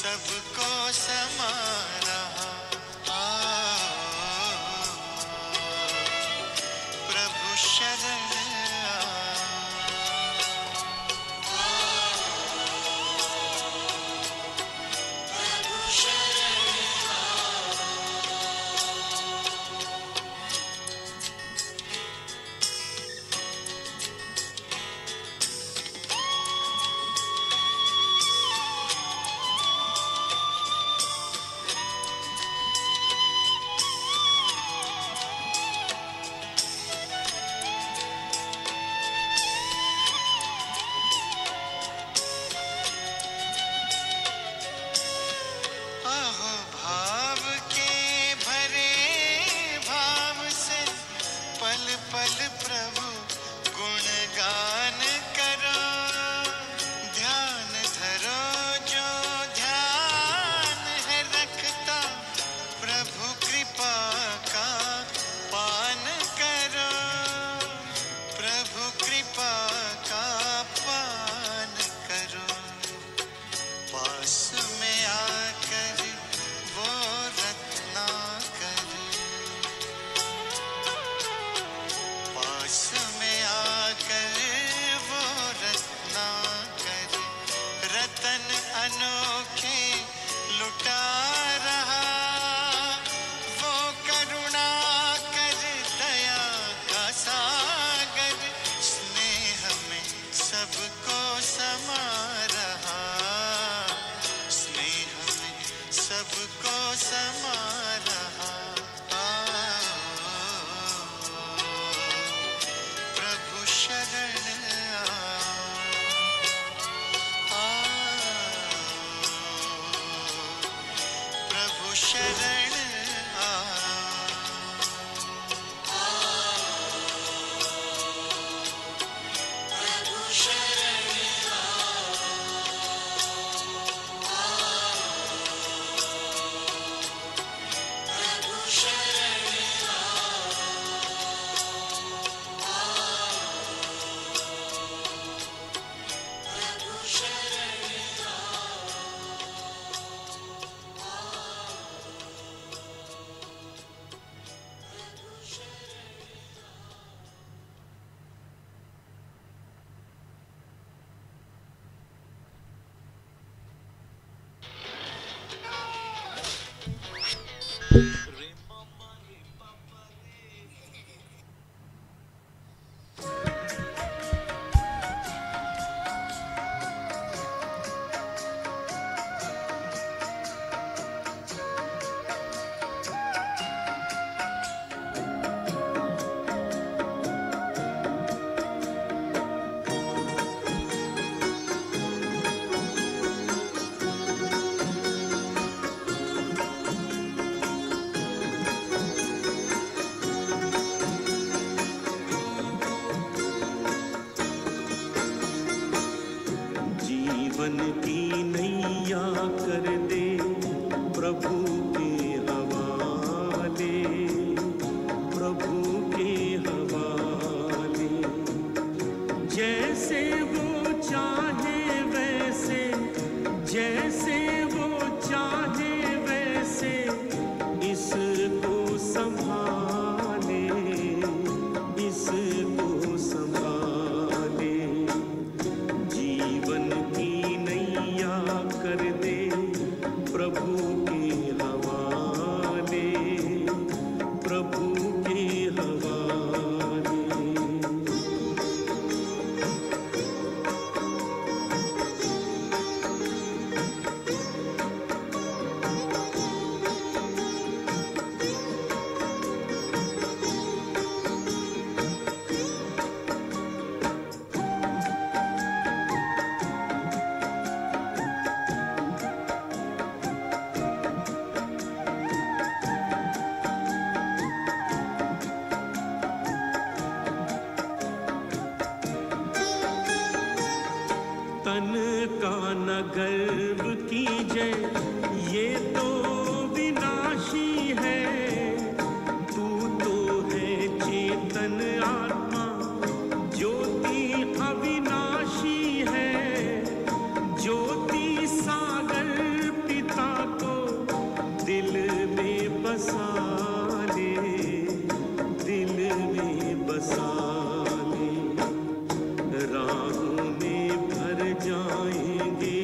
सबको समा रहा। प्रभु शरण जीवन की नैया कर दे प्रभु के हवाले, प्रभु के हवाले। जैसे वो चाहे वैसे, जैसे वो चाहे वैसे इसको संभाले, इसको संभाले। जीवन की नैया कर दे प्रभु के हवाले, प्रभु के हवाले। तन का न गर्व कीजे, ये तो विनाशी है। तू तो है चेतन आत्मा, ज्योति अविनाशी है। ज्योति सागर पिता को दिल में बसा ले, दिल में बसा ले। राहों में भर जाएंगे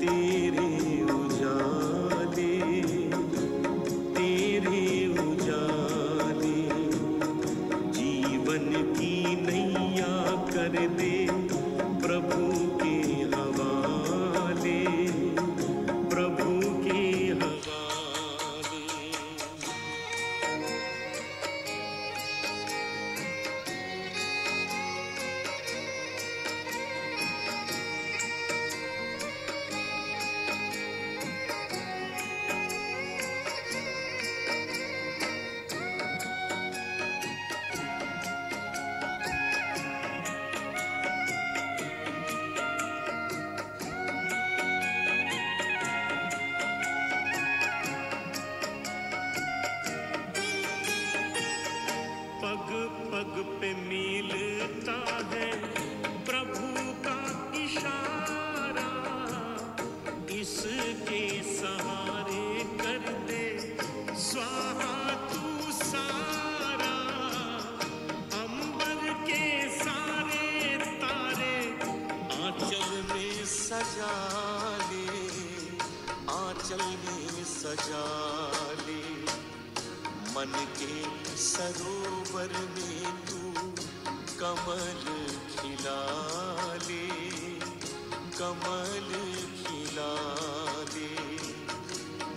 तेरे उजाले, तेरे उजाले। जीवन की नैया कर दे प्रभु के हवाले, प्रभु के हवाले। पग पग पे मिलता है प्रभु का इशारा। इसके सहारे कर दे स्वाहा तू सारा। अंबर के सारे तारे आंचल में सजा ले, आंचल में सजा ले। मन के सरोवर में तू कमल खिला ले, कमल खिला ले।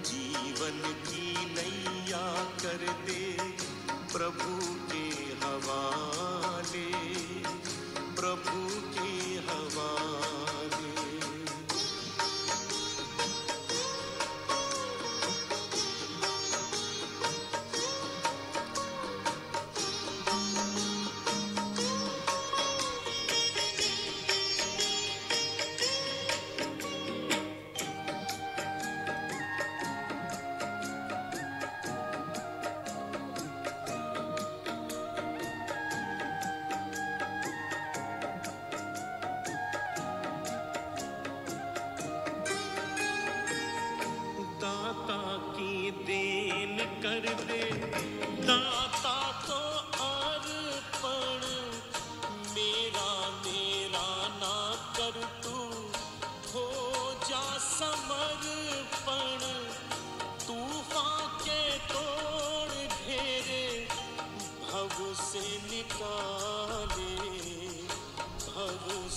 जीवन की नैया कर दे प्रभु के हवाले, प्रभु के हवाले।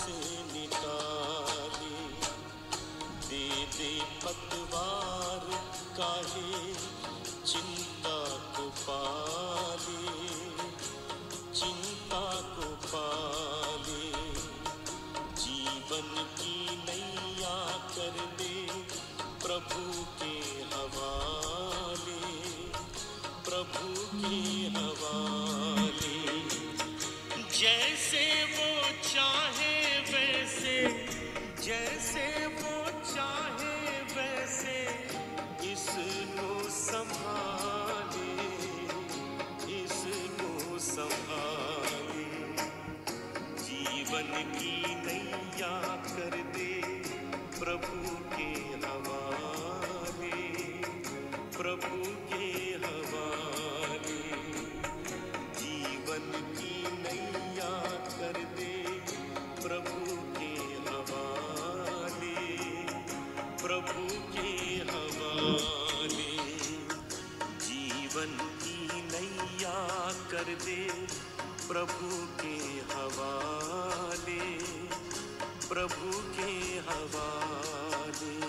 से निकाले, दे दे पतवार काहे चिंता को पाले, चिंता को पाले। जीवन की नैया कर दे प्रभु के हवाले, प्रभु के हवाले। जैसे वो चाहे वैसे, जैसे वो चाहे वैसे इसको संभाले, इसको संभाले। जीवन की नैया कर दे प्रभु के हवाले, प्रभु के हवाले। जीवन की नैया कर दे प्रभु के हवाले, प्रभु के हवाले। जीवन की नैया कर दे प्रभु के हवाले, प्रभु के हवाले।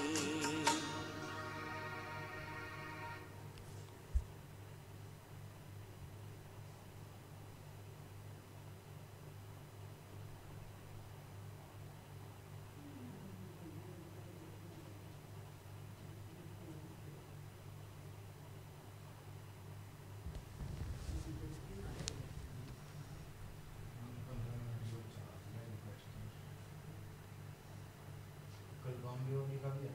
कल बॉम्बे होने का भी है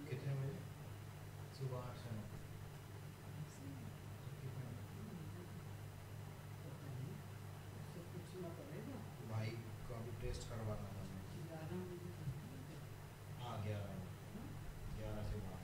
कितने बजे? सुबह 8 से 9। भाई का भी टेस्ट करवाना था। हाँ 11 से 12।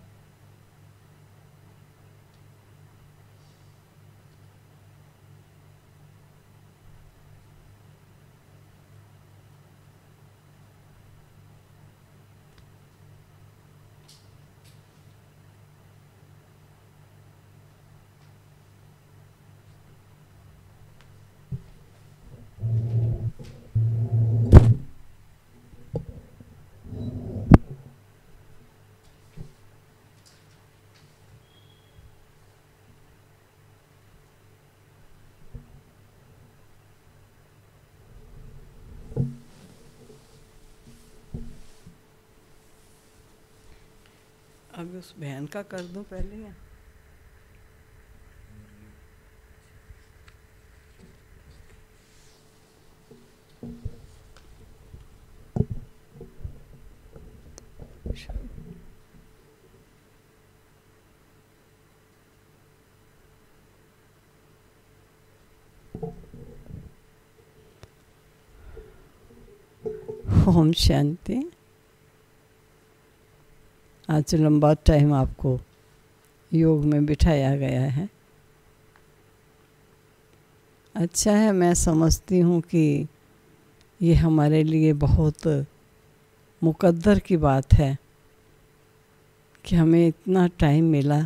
अब उस बहन का कर दूं पहले या? ओम शांति। आज लंबा टाइम आपको योग में बिठाया गया है। अच्छा है, मैं समझती हूँ कि ये हमारे लिए बहुत मुकद्दर की बात है कि हमें इतना टाइम मिला,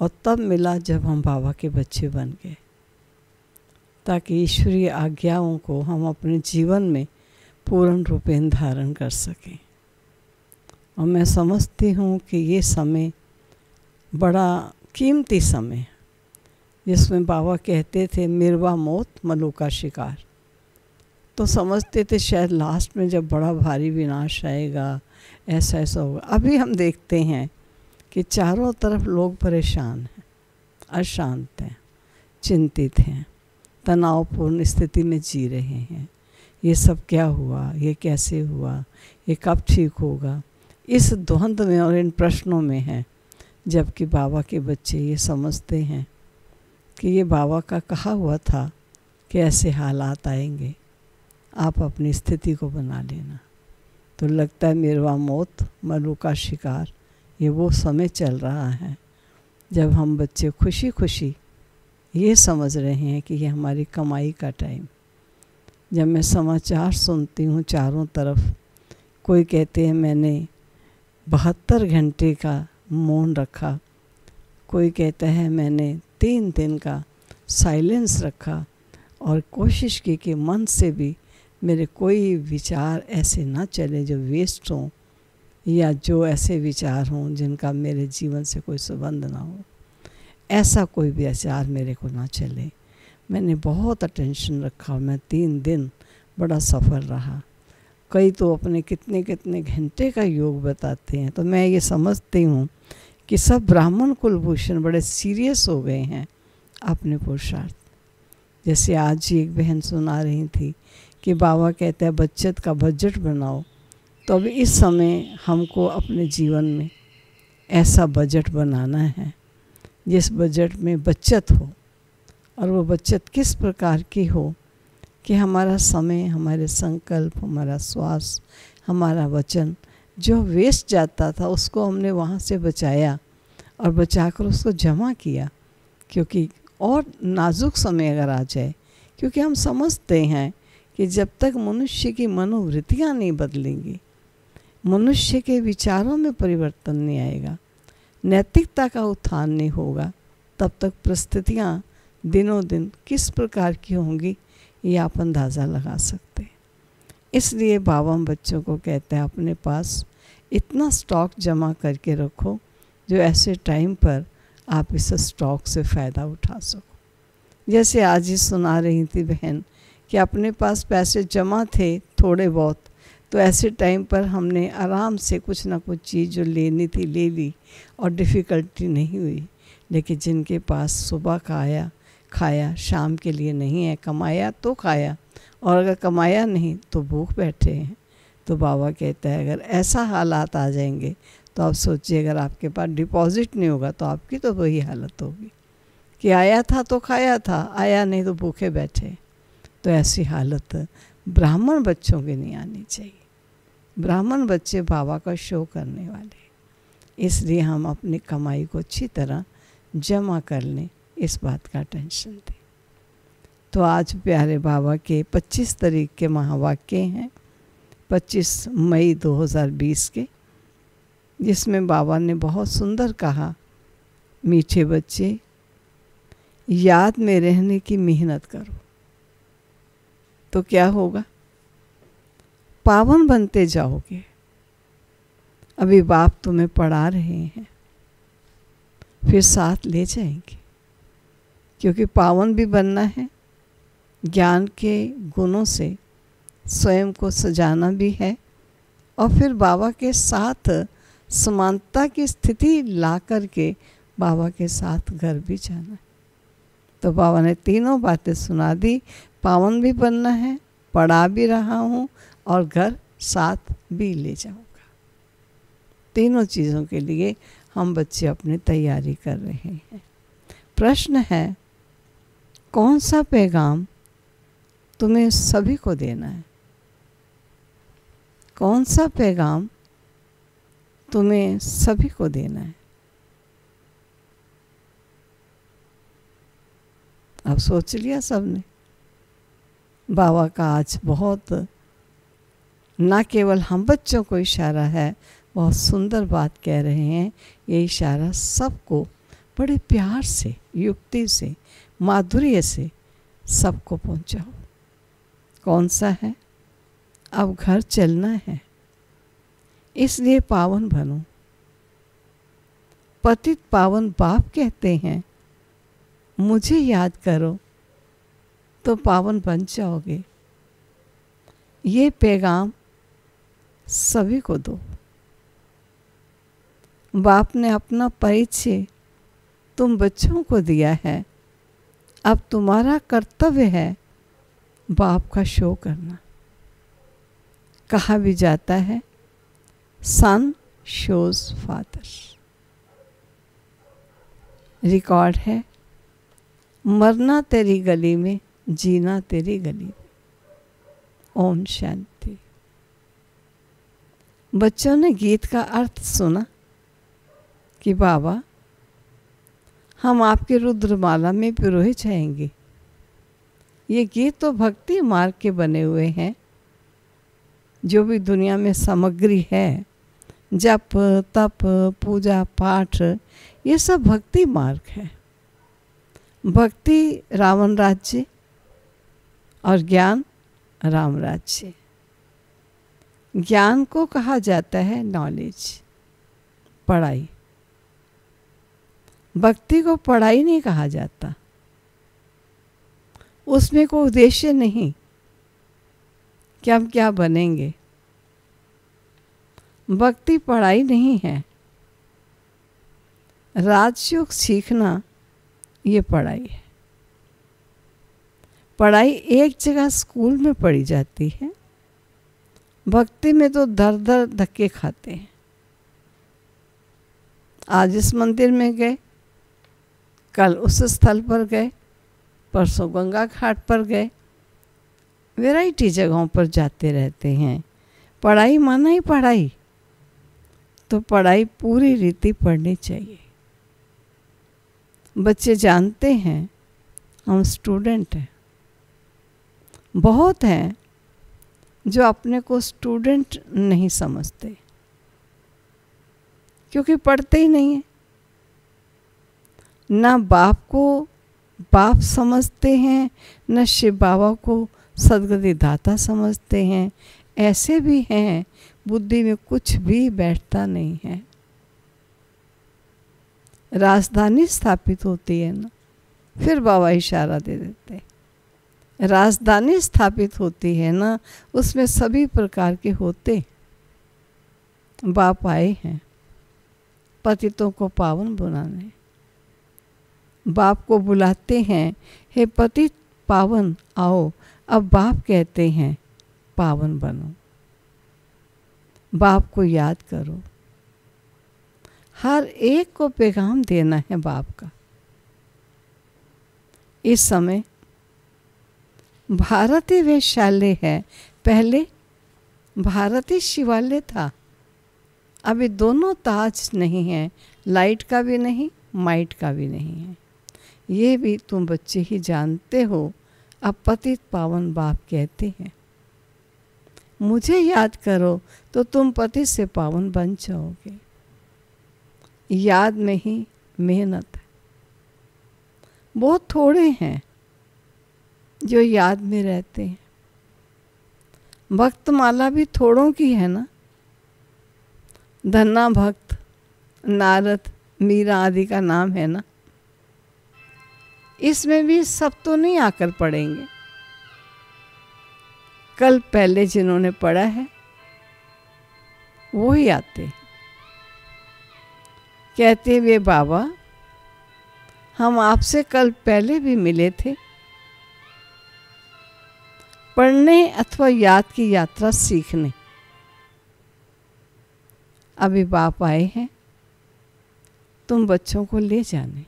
और तब मिला जब हम बाबा के बच्चे बन गए, ताकि ईश्वरीय आज्ञाओं को हम अपने जीवन में पूर्ण रूपेण धारण कर सकें। और मैं समझती हूँ कि ये समय बड़ा कीमती समय है, जिसमें बाबा कहते थे मिर्वा मौत मलू का शिकार। तो समझते थे शायद लास्ट में जब बड़ा भारी विनाश आएगा ऐसा ऐसा होगा। अभी हम देखते हैं कि चारों तरफ लोग परेशान हैं, अशांत हैं, चिंतित हैं, तनावपूर्ण स्थिति में जी रहे हैं। ये सब क्या हुआ, ये कैसे हुआ, ये कब ठीक होगा, इस द्वंद्व में और इन प्रश्नों में हैं। जबकि बाबा के बच्चे ये समझते हैं कि ये बाबा का कहा हुआ था कि ऐसे हालात आएंगे, आप अपनी स्थिति को बना लेना। तो लगता है मिर्वा मौत मलू का शिकार, ये वो समय चल रहा है जब हम बच्चे खुशी खुशी ये समझ रहे हैं कि ये हमारी कमाई का टाइम। जब मैं समाचार सुनती हूँ चारों तरफ, कोई कहते हैं मैंने 72 घंटे का मौन रखा, कोई कहता है मैंने 3 दिन का साइलेंस रखा और कोशिश की कि मन से भी मेरे कोई विचार ऐसे ना चले जो वेस्ट हों, या जो ऐसे विचार हों जिनका मेरे जीवन से कोई संबंध ना हो। ऐसा कोई भी विचार मेरे को ना चले। मैंने बहुत अटेंशन रखा। मैं 3 दिन बड़ा सफ़र रहा। कई तो अपने कितने कितने घंटे का योग बताते हैं। तो मैं ये समझती हूँ कि सब ब्राह्मण कुलभूषण बड़े सीरियस हो गए हैं अपने पुरुषार्थ। जैसे आज ही एक बहन सुना रही थी कि बाबा कहते हैं बचत का बजट बनाओ। तो अभी इस समय हमको अपने जीवन में ऐसा बजट बनाना है जिस बजट में बचत हो, और वो बचत किस प्रकार की हो कि हमारा समय, हमारे संकल्प, हमारा श्वास, हमारा वचन जो वेस्ट जाता था उसको हमने वहाँ से बचाया और बचाकर उसको जमा किया। क्योंकि और नाजुक समय अगर आ जाए, क्योंकि हम समझते हैं कि जब तक मनुष्य की मनोवृत्तियाँ नहीं बदलेंगी, मनुष्य के विचारों में परिवर्तन नहीं आएगा, नैतिकता का उत्थान नहीं होगा, तब तक परिस्थितियाँ दिनों दिन किस प्रकार की होंगी ये आप अंदाज़ा लगा सकते हैं। इसलिए बाबा हम बच्चों को कहते हैं अपने पास इतना स्टॉक जमा करके रखो जो ऐसे टाइम पर आप इस स्टॉक से फ़ायदा उठा सको। जैसे आज ही सुना रही थी बहन कि अपने पास पैसे जमा थे थोड़े बहुत, तो ऐसे टाइम पर हमने आराम से कुछ ना कुछ चीज़ जो लेनी थी ले ली और डिफ़िकल्टी नहीं हुई। लेकिन जिनके पास सुबह का आया खाया, शाम के लिए नहीं है, कमाया तो खाया, और अगर कमाया नहीं तो भूख बैठे हैं। तो बाबा कहता है अगर ऐसा हालात आ जाएंगे तो आप सोचिए, अगर आपके पास डिपॉजिट नहीं होगा तो आपकी तो वही हालत होगी कि आया था तो खाया था, आया नहीं तो भूखे बैठे। तो ऐसी हालत ब्राह्मण बच्चों की नहीं आनी चाहिए। ब्राह्मण बच्चे बाबा का शो करने वाले, इसलिए हम अपनी कमाई को अच्छी तरह जमा कर लें, इस बात का टेंशन दें। तो आज प्यारे बाबा के 25 तारीख के महावाक्य हैं, 25 मई 2020 के, जिसमें बाबा ने बहुत सुंदर कहा, मीठे बच्चे याद में रहने की मेहनत करो तो क्या होगा, पावन बनते जाओगे। अभी बाप तुम्हें पढ़ा रहे हैं, फिर साथ ले जाएंगे, क्योंकि पावन भी बनना है, ज्ञान के गुणों से स्वयं को सजाना भी है, और फिर बाबा के साथ समानता की स्थिति ला करके बाबा के साथ घर भी जाना है। तो बाबा ने तीनों बातें सुना दी, पावन भी बनना है, पढ़ा भी रहा हूँ और घर साथ भी ले जाऊँगा। तीनों चीज़ों के लिए हम बच्चे अपनी तैयारी कर रहे हैं। प्रश्न है कौन सा पैगाम तुम्हें सभी को देना है, कौन सा पैगाम तुम्हें सभी को देना है। अब सोच लिया सबने। बाबा का आज बहुत ना केवल हम बच्चों को इशारा है, बहुत सुंदर बात कह रहे हैं। ये इशारा सबको बड़े प्यार से, युक्ति से, माधुर्य से सबको पहुंचाओ। कौन सा है? अब घर चलना है, इसलिए पावन बनो। पतित पावन बाप कहते हैं मुझे याद करो तो पावन बन जाओगे। ये पैगाम सभी को दो। बाप ने अपना परिचय तुम बच्चों को दिया है, अब तुम्हारा कर्तव्य है बाप का शो करना। कहा भी जाता है सन शोज फादर। रिकॉर्ड है मरना तेरी गली में, जीना तेरी गली में। ओम शांति। बच्चों ने गीत का अर्थ सुना कि बाबा हम आपके रुद्रमाला में पिरोए जाएंगे। ये गीत तो भक्ति मार्ग के बने हुए हैं। जो भी दुनिया में सामग्री है, जप तप पूजा पाठ, ये सब भक्ति मार्ग है। भक्ति रावण राज्य और ज्ञान राम राज्य। ज्ञान को कहा जाता है नॉलेज, पढ़ाई। भक्ति को पढ़ाई नहीं कहा जाता, उसमें कोई उद्देश्य नहीं कि हम क्या बनेंगे। भक्ति पढ़ाई नहीं है। राजयोग सीखना ये पढ़ाई है। पढ़ाई एक जगह स्कूल में पढ़ी जाती है, भक्ति में तो दर दर धक्के खाते हैं। आज इस मंदिर में गए, कल उस स्थल पर गए, परसों गंगा घाट पर गए, वैरायटी जगहों पर जाते रहते हैं। पढ़ाई माना ही पढ़ाई, तो पढ़ाई पूरी रीति पढ़नी चाहिए। बच्चे जानते हैं हम स्टूडेंट हैं। बहुत हैं जो अपने को स्टूडेंट नहीं समझते, क्योंकि पढ़ते ही नहीं है। ना बाप को बाप समझते हैं, न शिव बाबा को सदगति दाता समझते हैं। ऐसे भी हैं बुद्धि में कुछ भी बैठता नहीं है। राजधानी स्थापित होती है ना, फिर बाबा इशारा दे देते। राजधानी स्थापित होती है ना, उसमें सभी प्रकार के होते। बाप आए हैं पतितों को पावन बनाने। बाप को बुलाते हैं, हे पतित पावन आओ। अब बाप कहते हैं पावन बनो। बाप को याद करो। हर एक को पैगाम देना है बाप का। इस समय भारतीय वेश्यालय है, पहले भारतीय शिवालय था। अभी दोनों ताज नहीं है, लाइट का भी नहीं, माइट का भी नहीं है। ये भी तुम बच्चे ही जानते हो। अब पतित पावन बाप कहते हैं मुझे याद करो तो तुम पतित से पावन बन जाओगे। याद में ही मेहनत है। बहुत थोड़े हैं जो याद में रहते हैं। भक्त माला भी थोड़ों की है ना। धन्ना भक्त, नारद, मीरा आदि का नाम है ना। इसमें भी सब तो नहीं आकर पढ़ेंगे। कल पहले जिन्होंने पढ़ा है वो ही आते हैं। कहते वे बाबा हम आपसे कल पहले भी मिले थे। पढ़ने अथवा याद की यात्रा सीखने। अभी बाप आए हैं तुम बच्चों को ले जाने।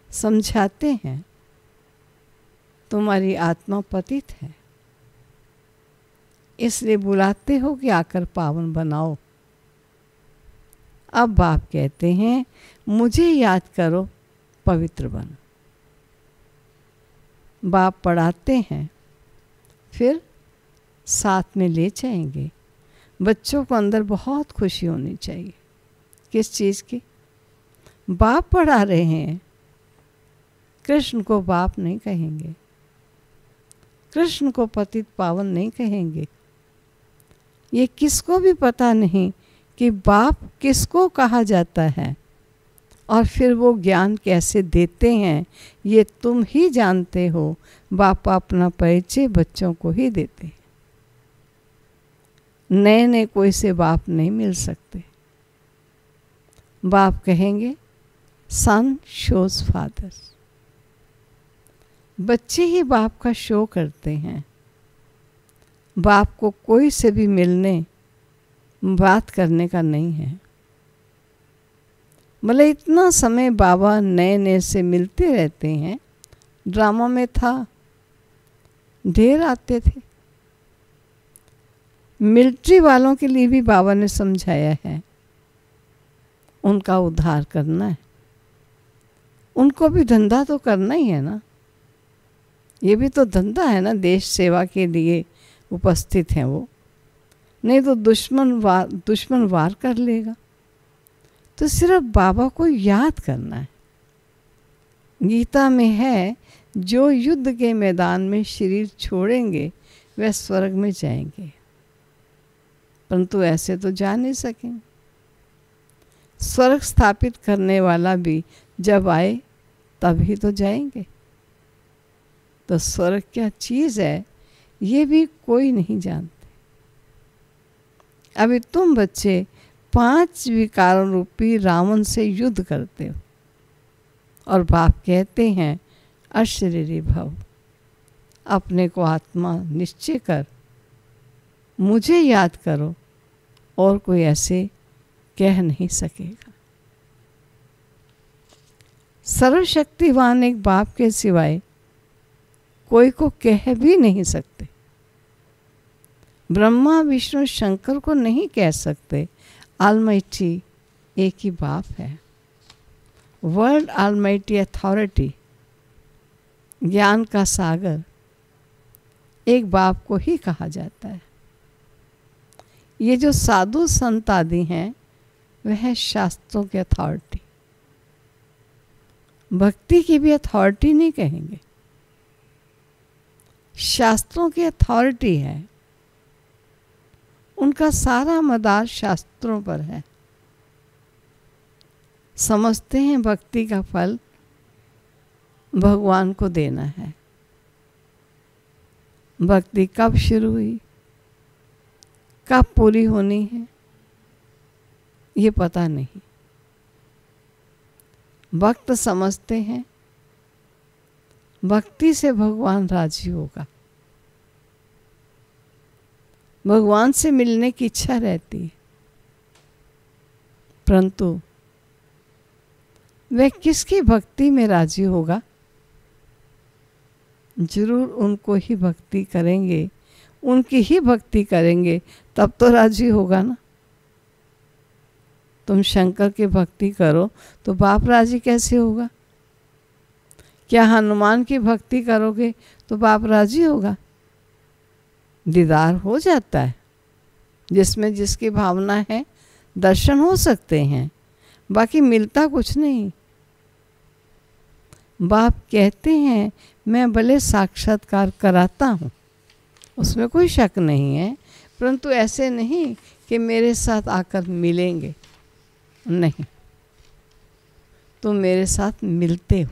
समझाते हैं तुम्हारी आत्मा पतित है, इसलिए बुलाते हो कि आकर पावन बनाओ। अब बाप कहते हैं मुझे याद करो, पवित्र बनो। बाप पढ़ाते हैं, फिर साथ में ले जाएंगे। बच्चों को अंदर बहुत खुशी होनी चाहिए। किस चीज़ की? बाप पढ़ा रहे हैं। कृष्ण को बाप नहीं कहेंगे, कृष्ण को पतित पावन नहीं कहेंगे। ये किसको भी पता नहीं कि बाप किसको कहा जाता है और फिर वो ज्ञान कैसे देते हैं, ये तुम ही जानते हो। बाप अपना परिचय बच्चों को ही देते हैं। नए नए कोई से बाप नहीं मिल सकते। बाप कहेंगे सन शोज फादर। बच्चे ही बाप का शो करते हैं। बाप को कोई से भी मिलने बात करने का नहीं है। भले इतना समय बाबा नए नए से मिलते रहते हैं। ड्रामा में था, ढेर आते थे। मिलिट्री वालों के लिए भी बाबा ने समझाया है उनका उद्धार करना है। उनको भी धंधा तो करना ही है ना। ये भी तो धंधा है ना, देश सेवा के लिए उपस्थित हैं वो। नहीं तो दुश्मन वार कर लेगा। तो सिर्फ बाबा को याद करना है। गीता में है जो युद्ध के मैदान में शरीर छोड़ेंगे वह स्वर्ग में जाएंगे, परंतु ऐसे तो जा नहीं सकेंगे। स्वर्ग स्थापित करने वाला भी जब आए तभी तो जाएंगे। तो स्वर्ग क्या चीज़ है ये भी कोई नहीं जानते। अभी तुम बच्चे 5 विकारों रूपी रावण से युद्ध करते हो और बाप कहते हैं अशरीरी भव, अपने को आत्मा निश्चय कर, मुझे याद करो, और कोई ऐसे कह नहीं सकेगा। सर्वशक्तिवान एक बाप के सिवाय कोई को कह भी नहीं सकते। ब्रह्मा विष्णु शंकर को नहीं कह सकते। ऑलमाइटी एक ही बाप है। वर्ल्ड ऑलमाइटी अथॉरिटी, ज्ञान का सागर, एक बाप को ही कहा जाता है। ये जो साधु संत आदि हैं वह है शास्त्रों की अथॉरिटी। भक्ति की भी अथॉरिटी नहीं कहेंगे, शास्त्रों की अथॉरिटी है। उनका सारा मदार शास्त्रों पर है। समझते हैं भक्ति का फल भगवान को देना है। भक्ति कब शुरू हुई, कब पूरी होनी है, ये पता नहीं। भक्त समझते हैं भक्ति से भगवान राजी होगा, भगवान से मिलने की इच्छा रहती है, परंतु वह किसकी भक्ति में राजी होगा? जरूर उनको ही भक्ति करेंगे, उनकी ही भक्ति करेंगे तब तो राजी होगा ना। तुम शंकर की भक्ति करो तो बाप राजी कैसे होगा? क्या हनुमान की भक्ति करोगे तो बाप राजी होगा? दीदार हो जाता है, जिसमें जिसकी भावना है दर्शन हो सकते हैं, बाकी मिलता कुछ नहीं। बाप कहते हैं मैं भले साक्षात्कार कराता हूँ, उसमें कोई शक नहीं है, परंतु ऐसे नहीं कि मेरे साथ आकर मिलेंगे, नहीं, तुम मेरे साथ मिलते हो।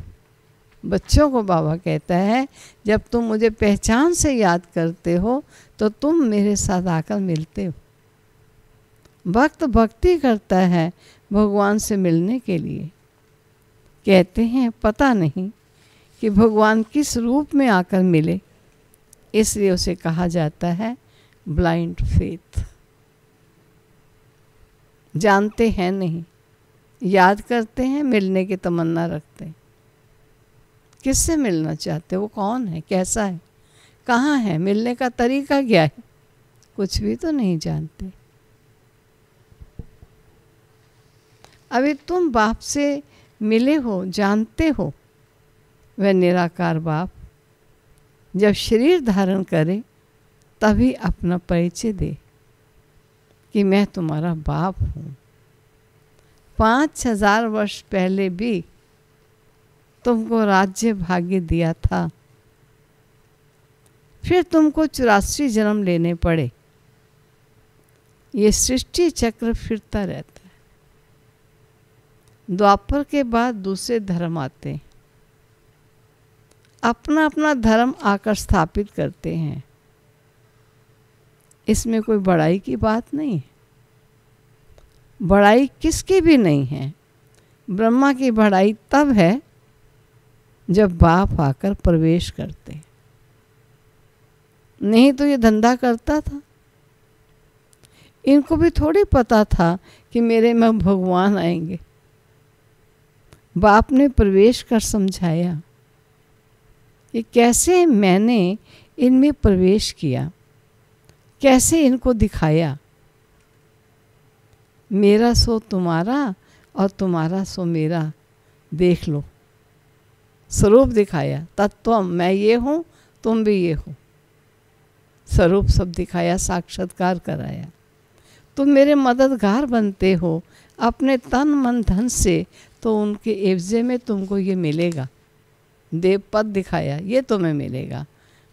बच्चों को बाबा कहता है जब तुम मुझे पहचान से याद करते हो तो तुम मेरे साथ आकर मिलते हो। भक्त भक्ति करता है भगवान से मिलने के लिए। कहते हैं पता नहीं कि भगवान किस रूप में आकर मिले, इसलिए उसे कहा जाता है ब्लाइंड फेथ। जानते हैं नहीं, याद करते हैं, मिलने की तमन्ना रखते हैं। किससे मिलना चाहते हो? वो कौन है, कैसा है, कहाँ है, मिलने का तरीका क्या है? कुछ भी तो नहीं जानते। अभी तुम बाप से मिले हो, जानते हो वह निराकार बाप जब शरीर धारण करे तभी अपना परिचय दे कि मैं तुम्हारा बाप हूँ। 5000 वर्ष पहले भी तुमको राज्य भाग्य दिया था, फिर तुमको 84 जन्म लेने पड़े। ये सृष्टि चक्र फिरता रहता है। द्वापर के बाद दूसरे धर्म आते हैं, अपना अपना धर्म आकर स्थापित करते हैं। इसमें कोई बड़ाई की बात नहीं है, बड़ाई किसकी भी नहीं है। ब्रह्मा की बड़ाई तब है जब बाप आकर प्रवेश करते हैं, नहीं तो ये धंधा करता था। इनको भी थोड़ी पता था कि मेरे में भगवान आएंगे। बाप ने प्रवेश कर समझाया कि कैसे मैंने इनमें प्रवेश किया, कैसे इनको दिखाया। मेरा सो तुम्हारा और तुम्हारा सो मेरा, देख लो। स्वरूप दिखाया, तत्वम, मैं ये हूँ तुम भी ये हो। स्वरूप सब दिखाया, साक्षात्कार कराया। तुम मेरे मददगार बनते हो अपने तन मन धन से, तो उनके एवजे में तुमको ये मिलेगा। देव पद दिखाया, ये तुम्हें मिलेगा।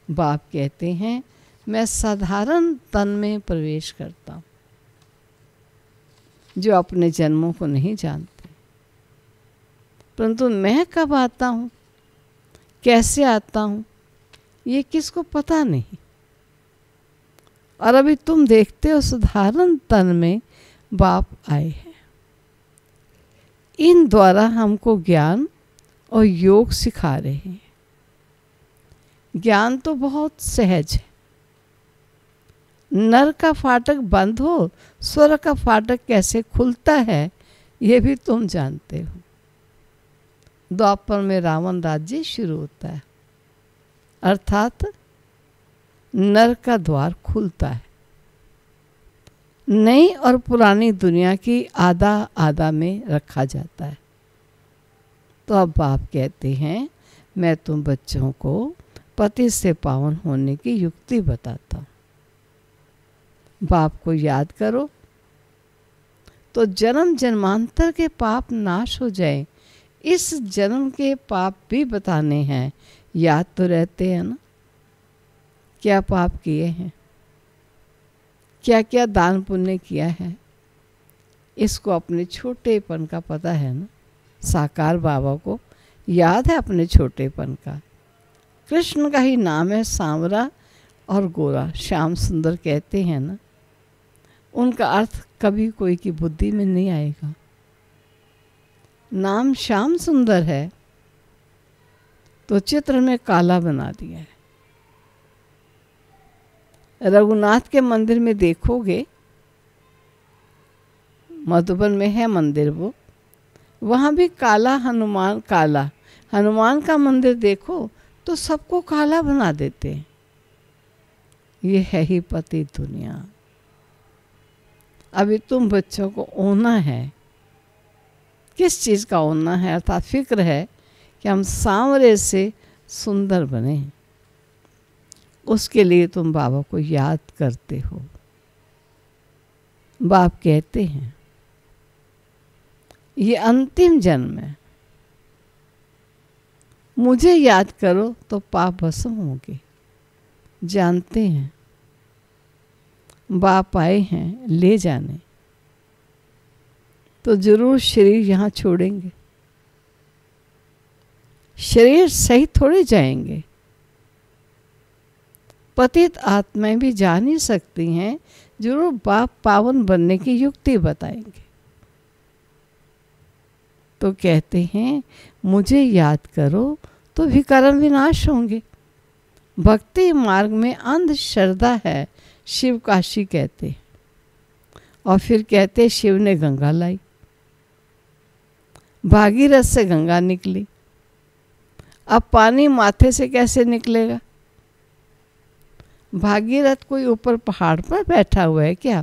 बाप कहते हैं मैं साधारण तन में प्रवेश करता हूँ, जो अपने जन्मों को नहीं जानते। परंतु मैं कब आता हूँ, कैसे आता हूँ, ये किसको पता नहीं। और अभी तुम देखते हो साधारण तन में बाप आए हैं। इन द्वारा हमको ज्ञान और योग सिखा रहे हैं। ज्ञान तो बहुत सहज है। नर का फाटक बंद हो, स्वर का फाटक कैसे खुलता है, ये भी तुम जानते हो। द्वापर में रावण राज्य शुरू होता है, अर्थात नर का द्वार खुलता है। नई और पुरानी दुनिया की आधा आधा में रखा जाता है। तो अब बाप कहते हैं मैं तुम बच्चों को पति से पावन होने की युक्ति बताता हूँ। बाप को याद करो तो जन्म जन्मांतर के पाप नाश हो जाए। इस जन्म के पाप भी बताने हैं, याद तो रहते हैं ना। क्या पाप किए हैं, क्या क्या दान पुण्य किया है, इसको अपने छोटेपन का पता है ना। साकार बाबा को याद है अपने छोटेपन का। कृष्ण का ही नाम है सांवरा और गोरा, श्याम सुंदर कहते हैं ना। उनका अर्थ कभी कोई की बुद्धि में नहीं आएगा। नाम श्याम सुंदर है तो चित्र में काला बना दिया है। रघुनाथ के मंदिर में देखोगे, मधुबन में है मंदिर वो, वहाँ भी काला हनुमान, काला हनुमान का मंदिर देखो तो सबको काला बना देते हैं। ये है ही पति दुनिया। अभी तुम बच्चों को ओना है। किस चीज़ का ओना है, अर्थात फिक्र है कि हम सांवरे से सुंदर बने। उसके लिए तुम बाबा को याद करते हो। बाप कहते हैं ये अंतिम जन्म है, मुझे याद करो तो पाप भस्म होंगे। जानते हैं बाप आए हैं ले जाने, तो जरूर शरीर यहाँ छोड़ेंगे। शरीर सही थोड़े जाएंगे। पतित आत्माएं भी जान ही सकती हैं, जरूर बाप पावन बनने की युक्ति बताएंगे। तो कहते हैं मुझे याद करो तो विकर्म विनाश होंगे। भक्ति मार्ग में अंध श्रद्धा है, शिव काशी कहते। और फिर कहते शिव ने गंगा लाई, भागीरथ से गंगा निकली। अब पानी माथे से कैसे निकलेगा? भागीरथ कोई ऊपर पहाड़ पर बैठा हुआ है क्या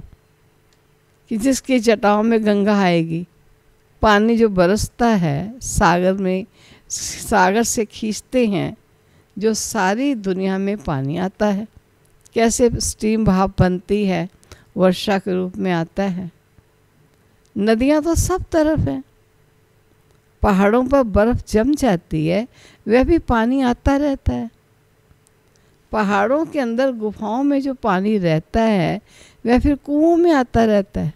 कि जिसकी जटाओं में गंगा आएगी? पानी जो बरसता है सागर में, सागर से खींचते हैं, जो सारी दुनिया में पानी आता है, कैसे स्टीम भाप बनती है, वर्षा के रूप में आता है। नदियाँ तो सब तरफ हैं। पहाड़ों पर बर्फ़ जम जाती है, वह भी पानी आता रहता है। पहाड़ों के अंदर गुफाओं में जो पानी रहता है वह फिर कुओं में आता रहता है।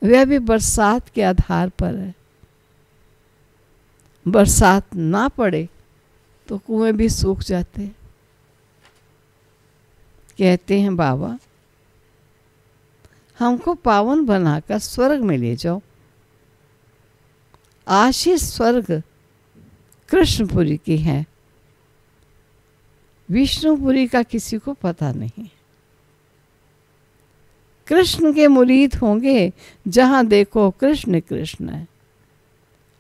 वह भी बरसात के आधार पर है। बरसात ना पड़े तो कुएं भी सूख जाते हैं। कहते हैं बाबा हमको पावन बनाकर स्वर्ग में ले जाओ। आशीष स्वर्ग कृष्णपुरी की है, विष्णुपुरी का किसी को पता नहीं। कृष्ण के मुरीद होंगे, जहाँ देखो कृष्ण कृष्ण है।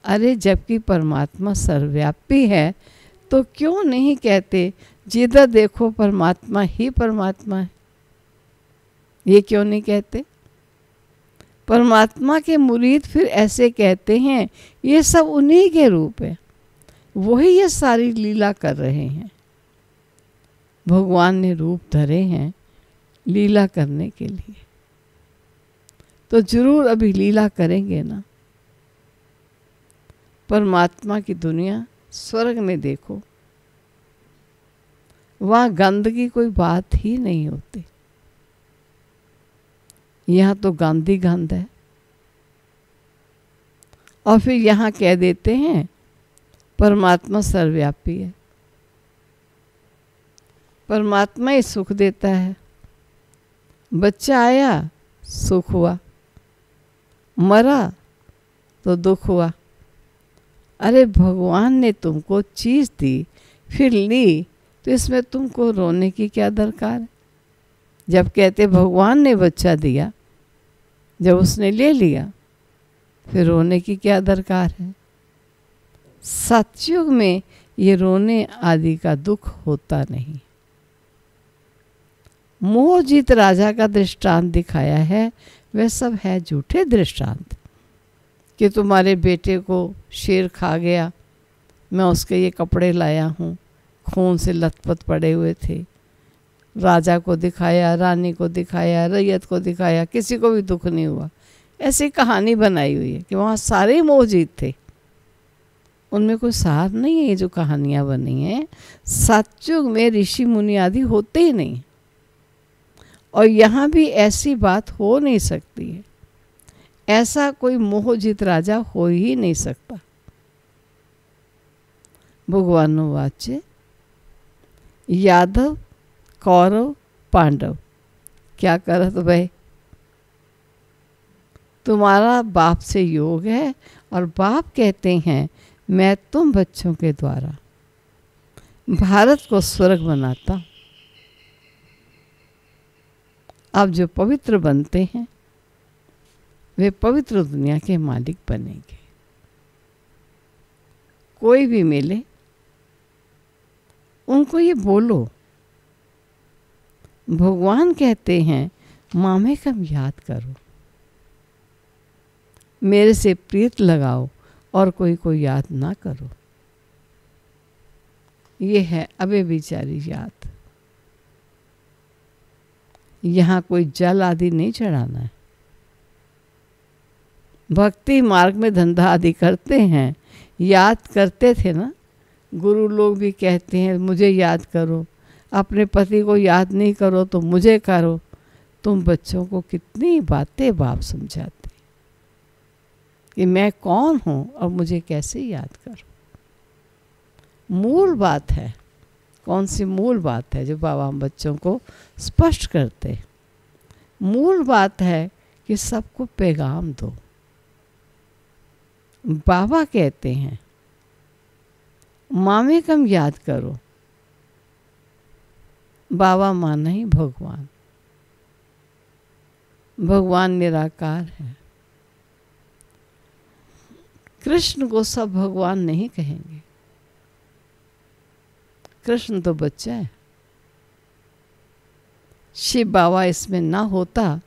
अरे जबकि परमात्मा सर्वव्यापी है तो क्यों नहीं कहते जिधर देखो परमात्मा ही परमात्मा है? ये क्यों नहीं कहते? परमात्मा के मुरीद फिर ऐसे कहते हैं ये सब उन्हीं के रूप है, वही ये सारी लीला कर रहे हैं। भगवान ने रूप धरे हैं लीला करने के लिए, तो जरूर अभी लीला करेंगे ना। परमात्मा की दुनिया स्वर्ग में देखो, वहाँ गंद की कोई बात ही नहीं होती। यहाँ तो गंद ही गंद है। और फिर यहाँ कह देते हैं परमात्मा सर्वव्यापी है, परमात्मा ही सुख देता है। बच्चा आया सुख हुआ, मरा तो दुख हुआ। अरे भगवान ने तुमको चीज़ दी, फिर ली, तो इसमें तुमको रोने की क्या दरकार है? जब कहते भगवान ने बच्चा दिया, जब उसने ले लिया, फिर रोने की क्या दरकार है? सतयुग में ये रोने आदि का दुख होता नहीं। मोहजीत राजा का दृष्टांत दिखाया है, वह सब है झूठे दृष्टांत। कि तुम्हारे बेटे को शेर खा गया, मैं उसके ये कपड़े लाया हूँ, खून से लथपथ पड़े हुए थे। राजा को दिखाया, रानी को दिखाया, रैयत को दिखाया, किसी को भी दुख नहीं हुआ। ऐसी कहानी बनाई हुई है कि वहाँ सारे मोहजीत थे, उनमें कोई सार नहीं है। ये जो कहानियाँ बनी हैं, सतयुग में ऋषि मुनि आदि होते ही नहीं, और यहाँ भी ऐसी बात हो नहीं सकती है। ऐसा कोई मोहजित राजा हो ही नहीं सकता। भगवानुवाच्य यादव कौरव पांडव क्या करत भय, तुम्हारा बाप से योग है, और बाप कहते हैं मैं तुम बच्चों के द्वारा भारत को स्वर्ग बनाता हूं। अब जो पवित्र बनते हैं वे पवित्र दुनिया के मालिक बनेंगे। कोई भी मिले उनको ये बोलो, भगवान कहते हैं मामे कम याद करो, मेरे से प्रीत लगाओ और कोई को याद ना करो। ये है अबे बिचारी याद। यहाँ कोई जल आदि नहीं चढ़ाना है। भक्ति मार्ग में धंधा आदि करते हैं, याद करते थे ना। गुरु लोग भी कहते हैं मुझे याद करो, अपने पति को याद नहीं करो तो मुझे करो। तुम बच्चों को कितनी बातें बाप समझाते कि मैं कौन हूँ और मुझे कैसे याद करो। मूल बात है, कौन सी मूल बात है जो बाबा हम बच्चों को स्पष्ट करते? मूल बात है कि सबको पैगाम दो। बाबा कहते हैं मामे कम याद करो। बाबा माना ही भगवान, भगवान निराकार है। कृष्ण को सब भगवान नहीं कहेंगे, कृष्ण तो बच्चा है। शिव बाबा इसमें ना होता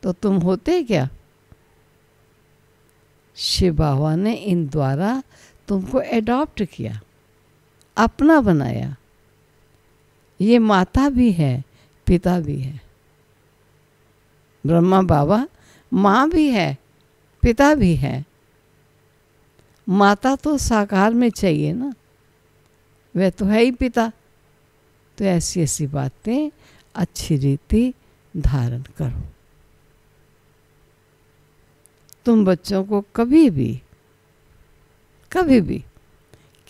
तो तुम होते क्या? शिव बाबा ने इन द्वारा तुमको एडॉप्ट किया, अपना बनाया। ये माता भी है, पिता भी है। ब्रह्मा बाबा माँ भी है, पिता भी है। माता तो साकार में चाहिए ना, वह तो है ही पिता। तो ऐसी ऐसी बातें अच्छी रीति धारण करो। तुम बच्चों को कभी भी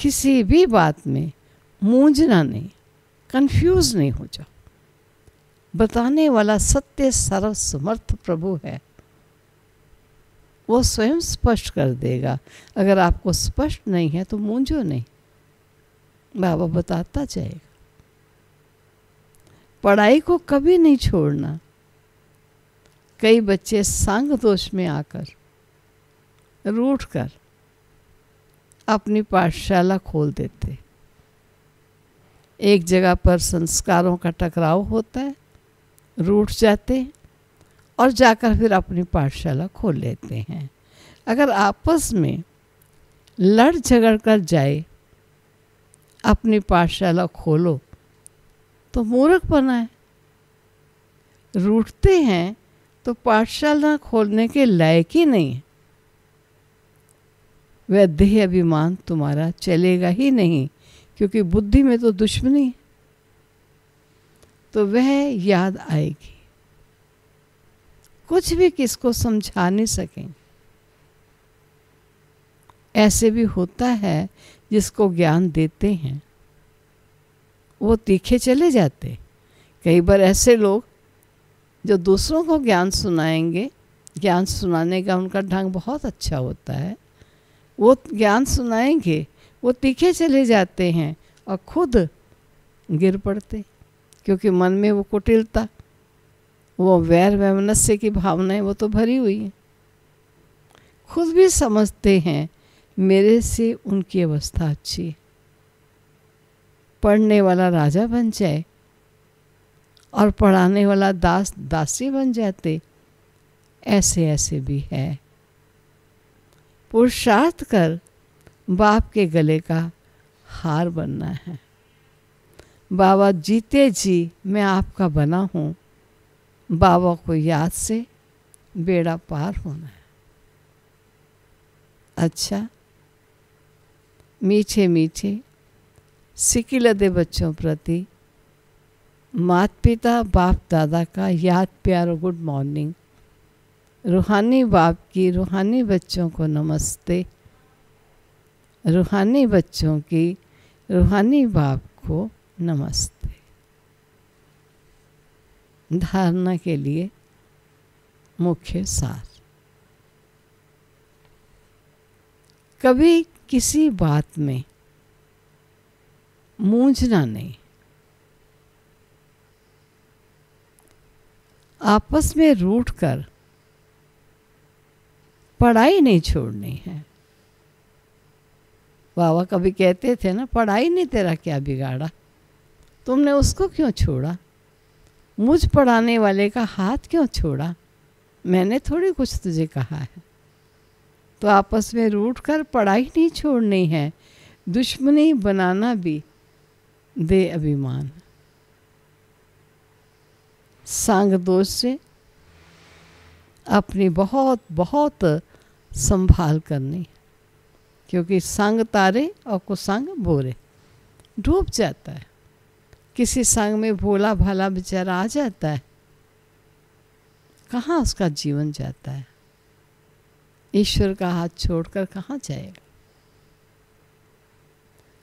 किसी भी बात में मूंझना नहीं, कंफ्यूज नहीं हो जाओ। बताने वाला सत्य सर्वसमर्थ प्रभु है, वो स्वयं स्पष्ट कर देगा। अगर आपको स्पष्ट नहीं है तो मूंझो नहीं, बाबा बताता जाएगा। पढ़ाई को कभी नहीं छोड़ना। कई बच्चे संग दोष में आकर रूठ कर अपनी पाठशाला खोल देते। एक जगह पर संस्कारों का टकराव होता है, रूठ जाते हैं और जाकर फिर अपनी पाठशाला खोल लेते हैं। अगर आपस में लड़ झगड़ कर जाए अपनी पाठशाला खोलो तो मूर्खपना है। रूठते हैं तो पाठशाला खोलने के लायक ही नहीं है। वह देह अभिमान तुम्हारा चलेगा ही नहीं, क्योंकि बुद्धि में तो दुश्मनी है, तो वह याद आएगी। कुछ भी किसको समझा नहीं सकेंगे। ऐसे भी होता है जिसको ज्ञान देते हैं वो तीखे चले जाते। कई बार ऐसे लोग जो दूसरों को ज्ञान सुनाएंगे, ज्ञान सुनाने का उनका ढंग बहुत अच्छा होता है, वो ज्ञान सुनाएंगे, वो तीखे चले जाते हैं और खुद गिर पड़ते, क्योंकि मन में वो कुटिलता, वो वैर वैमनस्य की भावनाएं वो तो भरी हुई हैं। खुद भी समझते हैं मेरे से उनकी अवस्था अच्छी है। पढ़ने वाला राजा बन जाए और पढ़ाने वाला दास दासी बन जाते, ऐसे ऐसे भी है। पुरुषार्थ कर बाप के गले का हार बनना है। बाबा जीते जी मैं आपका बना हूँ, बाबा को याद से बेड़ा पार होना है। अच्छा, मीठे मीठे सिकिलदे बच्चों प्रति माता पिता बाप दादा का याद प्यार और गुड मॉर्निंग। रूहानी बाप की रूहानी बच्चों को नमस्ते। रूहानी बच्चों की रूहानी बाप को नमस्ते। धारणा के लिए मुख्य सार। कभी किसी बात में मूंझना नहीं। आपस में रूठकर पढ़ाई नहीं छोड़नी है। बाबा कभी कहते थे ना, पढ़ाई ने तेरा क्या बिगाड़ा, तुमने उसको क्यों छोड़ा, मुझ पढ़ाने वाले का हाथ क्यों छोड़ा, मैंने थोड़ी कुछ तुझे कहा है। तो आपस में रूठकर पढ़ाई नहीं छोड़नी है। दुश्मनी बनाना भी दे अभिमान। संग दोष से अपनी बहुत बहुत संभाल करनी है, क्योंकि संग तारे और कुसंग बोरे। डूब जाता है। किसी संग में भोला भाला बेचारा आ जाता है, कहाँ उसका जीवन जाता है। ईश्वर का हाथ छोड़कर कहाँ जाएगा।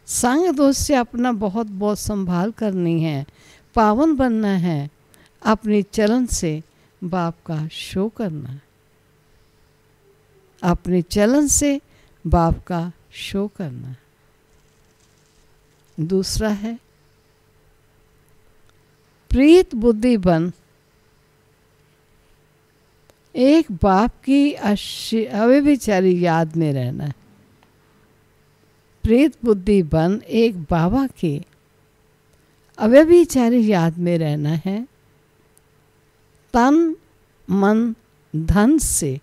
संग दोष से अपना बहुत बहुत संभाल करनी है, पावन बनना है। अपनी चलन से बाप का शो करना है। अपने चलन से बाप का शो करना है। दूसरा है प्रीत बुद्धि बन। एक बाप की अव्यभिचारी याद में रहना है। प्रीत बुद्धि बन एक बाबा के अव्यभिचारी याद में रहना है। तन मन धन से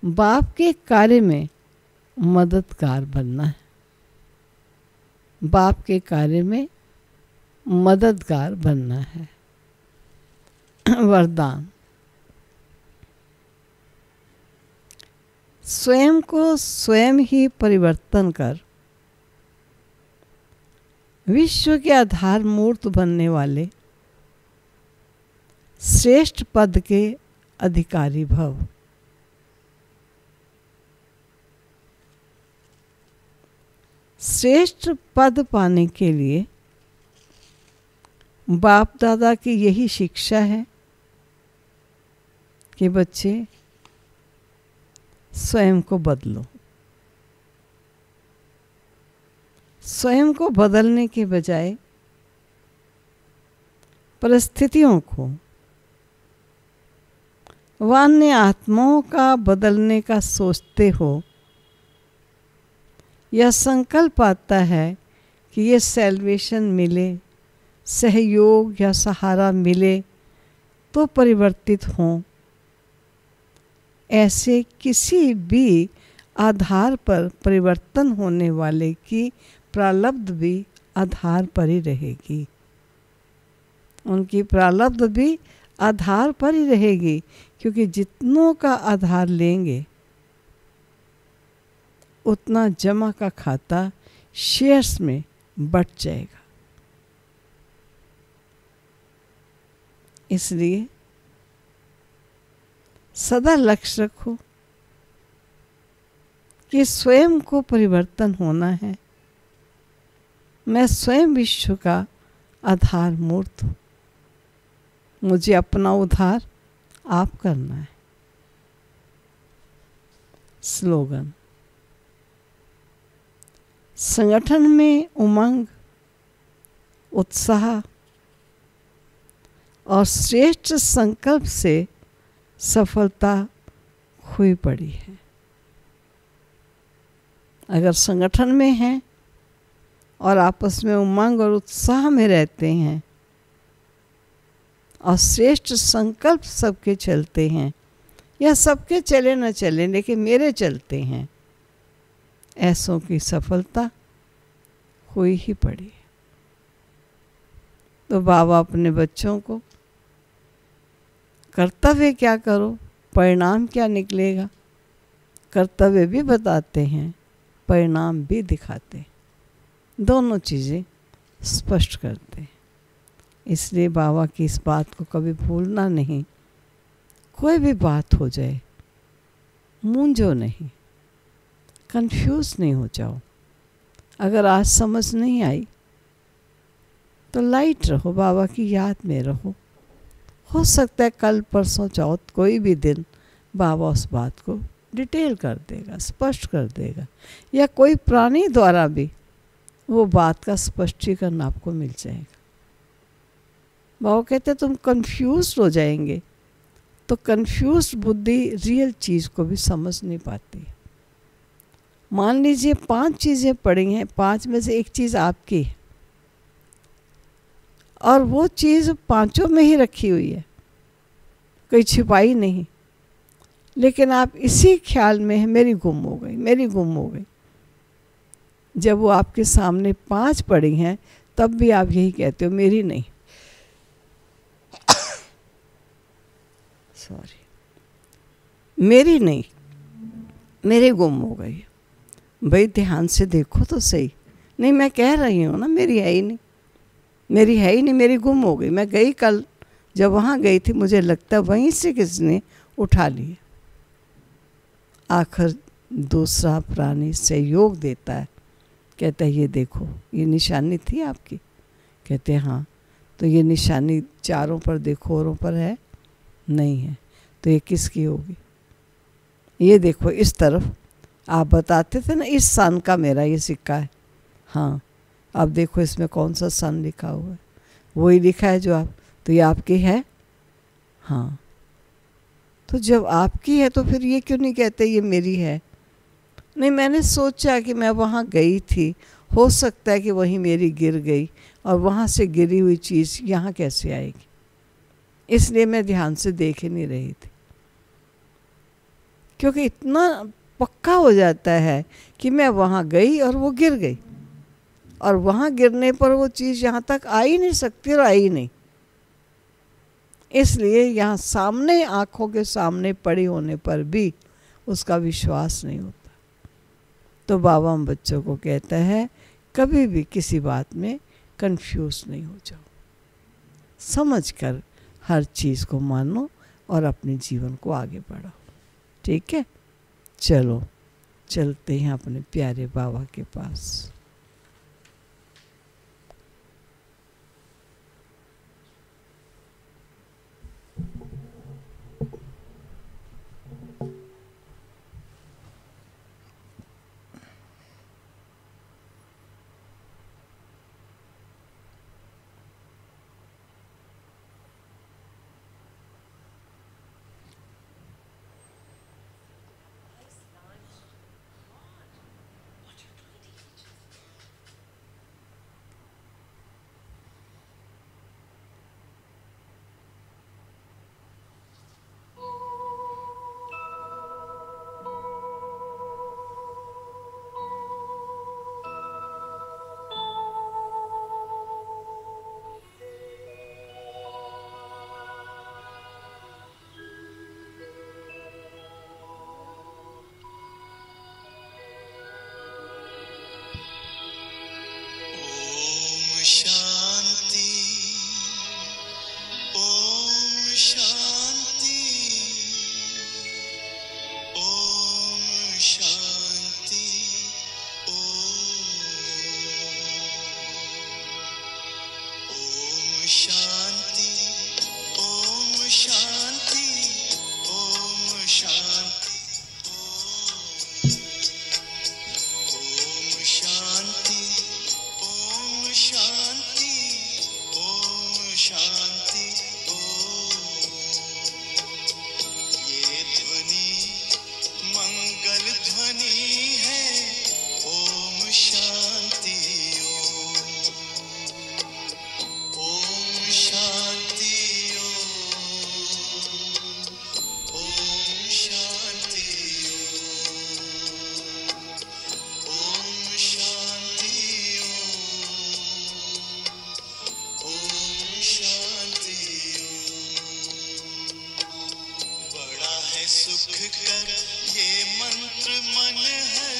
बाप के कार्य में मददगार बनना है। बाप के कार्य में मददगार बनना है। वरदान। स्वयं को स्वयं ही परिवर्तन कर विश्व के आधार मूर्त बनने वाले श्रेष्ठ पद के अधिकारी भव। श्रेष्ठ पद पाने के लिए बाप दादा की यही शिक्षा है कि बच्चे स्वयं को बदलो। स्वयं को बदलने के बजाय परिस्थितियों को व अन्य आत्माओं का बदलने का सोचते हो। यह संकल्प आता है कि ये सैल्वेशन मिले, सहयोग या सहारा मिले तो परिवर्तित हों। ऐसे किसी भी आधार पर परिवर्तन होने वाले की प्रारब्ध भी आधार पर ही रहेगी। उनकी प्रारब्ध भी आधार पर ही रहेगी, क्योंकि जितनों का आधार लेंगे उतना जमा का खाता शेयर्स में बढ़ जाएगा। इसलिए सदा लक्ष्य रखो कि स्वयं को परिवर्तन होना है। मैं स्वयं विश्व का आधार मूर्त हूँ। मुझे अपना उद्धार आप करना है। स्लोगन: संगठन में उमंग, उत्साह और श्रेष्ठ संकल्प से सफलता हुई पड़ी है। अगर संगठन में हैं और आपस में उमंग और उत्साह में रहते हैं और श्रेष्ठ संकल्प सबके चलते हैं, या सबके चले न चले लेकिन मेरे चलते हैं, ऐसों की सफलता हुई ही पड़ी है। तो बाबा अपने बच्चों को कर्तव्य क्या करो, परिणाम क्या निकलेगा, कर्तव्य भी बताते हैं, परिणाम भी दिखाते हैं, दोनों चीज़ें स्पष्ट करते हैं। इसलिए बाबा की इस बात को कभी भूलना नहीं। कोई भी बात हो जाए, मूंझो नहीं, कंफ्यूज नहीं हो जाओ। अगर आज समझ नहीं आई तो लाइट रहो, बाबा की याद में रहो। हो सकता है कल परसों चौथ कोई भी दिन बाबा उस बात को डिटेल कर देगा, स्पष्ट कर देगा, या कोई प्राणी द्वारा भी वो बात का स्पष्टीकरण आपको मिल जाएगा। बाबा कहते तुम कंफ्यूज हो जाएंगे, तो कंफ्यूज बुद्धि रियल चीज़ को भी समझ नहीं पाती। मान लीजिए 5 चीज़ें पड़ी हैं, 5 में से एक चीज़ आपकी है और वो चीज़ 5 में ही रखी हुई है, कोई छिपाई नहीं, लेकिन आप इसी ख्याल में है मेरी गुम हो गई, मेरी गुम हो गई। जब वो आपके सामने 5 पड़ी हैं तब भी आप यही कहते हो मेरी नहीं, सॉरी, मेरी नहीं, मेरी गुम हो गई। भाई ध्यान से देखो तो सही। नहीं, मैं कह रही हूँ ना मेरी है ही नहीं, मेरी है ही नहीं, मेरी गुम हो गई। मैं गई कल, जब वहाँ गई थी मुझे लगता है वहीं से किसने उठा ली। आखिर दूसरा प्राणी सहयोग देता है, कहता है ये देखो ये निशानी थी आपकी। कहते हैं हाँ, तो ये निशानी चारों पर देखो, औरों पर है नहीं है, तो ये किसकी होगी? ये देखो इस तरफ, आप बताते थे ना इस सन का मेरा ये सिक्का है, हाँ अब देखो इसमें कौन सा सन लिखा हुआ है, वही लिखा है जो आप, तो ये आपकी है, हाँ। तो जब आपकी है तो फिर ये क्यों नहीं कहते ये मेरी है? नहीं, मैंने सोचा कि मैं वहाँ गई थी, हो सकता है कि वहीं मेरी गिर गई और वहाँ से गिरी हुई चीज़ यहाँ कैसे आएगी, इसलिए मैं ध्यान से देख ही नहीं रही थी। क्योंकि इतना पक्का हो जाता है कि मैं वहाँ गई और वो गिर गई, और वहाँ गिरने पर वो चीज़ यहाँ तक आ ही नहीं सकती और आई नहीं। इसलिए यहाँ सामने, आँखों के सामने पड़ी होने पर भी उसका विश्वास नहीं होता। तो बाबा हम बच्चों को कहता है कभी भी किसी बात में कंफ्यूज नहीं हो जाओ, समझ कर हर चीज़ को मानो और अपने जीवन को आगे बढ़ाओ। ठीक है, चलो चलते हैं अपने प्यारे बाबा के पास। सुख कर ये मंत्र मन हर